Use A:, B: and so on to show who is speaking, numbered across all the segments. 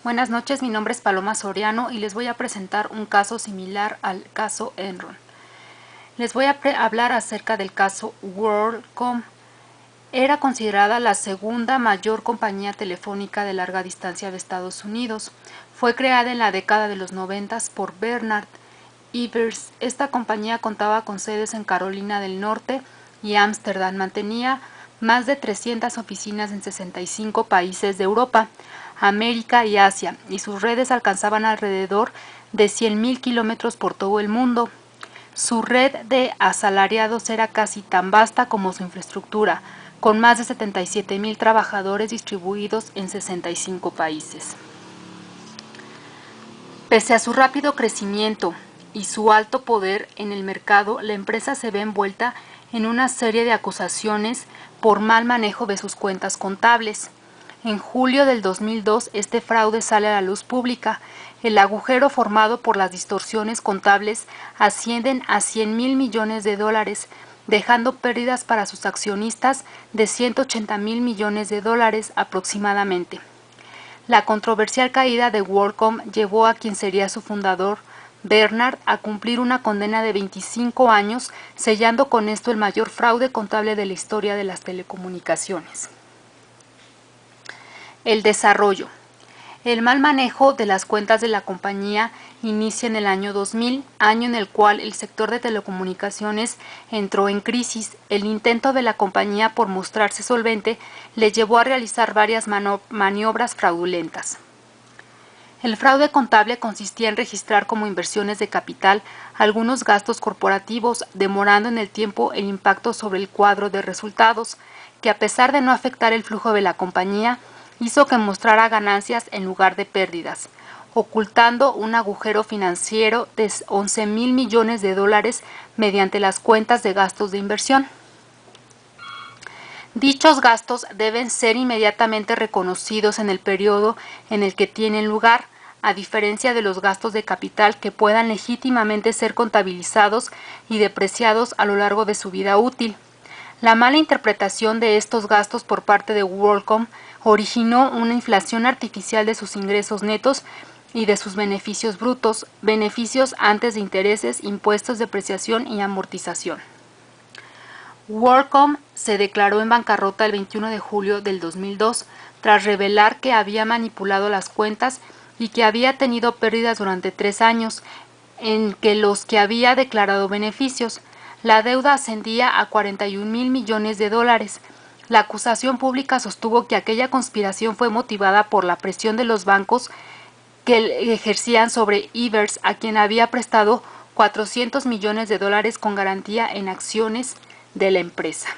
A: Buenas noches, mi nombre es Paloma Soriano y les voy a presentar un caso similar al caso Enron. Les voy a hablar acerca del caso WorldCom. Era considerada la segunda mayor compañía telefónica de larga distancia de Estados Unidos. Fue creada en la década de los 90 por Bernard Evers. Esta compañía contaba con sedes en Carolina del Norte y Ámsterdam. Mantenía más de 300 oficinas en 65 países de Europa, América y Asia, y sus redes alcanzaban alrededor de 100.000 kilómetros por todo el mundo. Su red de asalariados era casi tan vasta como su infraestructura, con más de 77.000 trabajadores distribuidos en 65 países. Pese a su rápido crecimiento y su alto poder en el mercado, la empresa se ve envuelta en una serie de acusaciones por mal manejo de sus cuentas contables. En julio del 2002, este fraude sale a la luz pública. El agujero formado por las distorsiones contables ascienden a $100.000 millones, dejando pérdidas para sus accionistas de $180.000 millones aproximadamente. La controversial caída de WorldCom llevó a quien sería su fundador, Bernard, a cumplir una condena de 25 años, sellando con esto el mayor fraude contable de la historia de las telecomunicaciones. El desarrollo. El mal manejo de las cuentas de la compañía inicia en el año 2000, año en el cual el sector de telecomunicaciones entró en crisis. El intento de la compañía por mostrarse solvente le llevó a realizar varias maniobras fraudulentas. El fraude contable consistía en registrar como inversiones de capital algunos gastos corporativos, demorando en el tiempo el impacto sobre el cuadro de resultados, que a pesar de no afectar el flujo de la compañía, hizo que mostrara ganancias en lugar de pérdidas, ocultando un agujero financiero de $11.000 millones mediante las cuentas de gastos de inversión. Dichos gastos deben ser inmediatamente reconocidos en el periodo en el que tienen lugar, a diferencia de los gastos de capital que puedan legítimamente ser contabilizados y depreciados a lo largo de su vida útil. La mala interpretación de estos gastos por parte de WorldCom originó una inflación artificial de sus ingresos netos y de sus beneficios brutos, beneficios antes de intereses, impuestos, depreciación y amortización. WorldCom se declaró en bancarrota el 21 de julio del 2002 tras revelar que había manipulado las cuentas y que había tenido pérdidas durante 3 años, en que los que había declarado beneficios. La deuda ascendía a $41.000 millones. La acusación pública sostuvo que aquella conspiración fue motivada por la presión de los bancos que ejercían sobre Evers, a quien había prestado $400 millones con garantía en acciones de la empresa.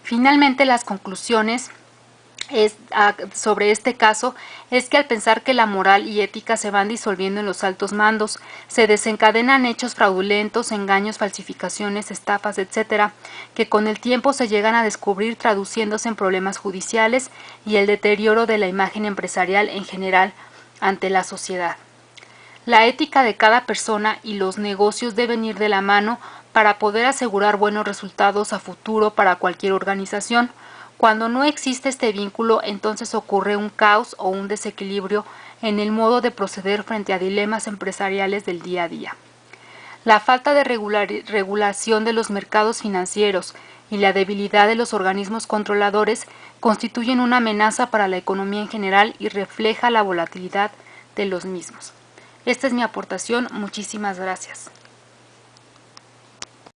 A: Finalmente, las conclusiones sobre este caso es que al pensar que la moral y ética se van disolviendo en los altos mandos, se desencadenan hechos fraudulentos, engaños, falsificaciones, estafas, etc., que con el tiempo se llegan a descubrir traduciéndose en problemas judiciales y el deterioro de la imagen empresarial en general ante la sociedad. La ética de cada persona y los negocios deben ir de la mano para poder asegurar buenos resultados a futuro para cualquier organización. Cuando no existe este vínculo, entonces ocurre un caos o un desequilibrio en el modo de proceder frente a dilemas empresariales del día a día. La falta de regulación de los mercados financieros y la debilidad de los organismos controladores constituyen una amenaza para la economía en general y refleja la volatilidad de los mismos. Esta es mi aportación. Muchísimas gracias.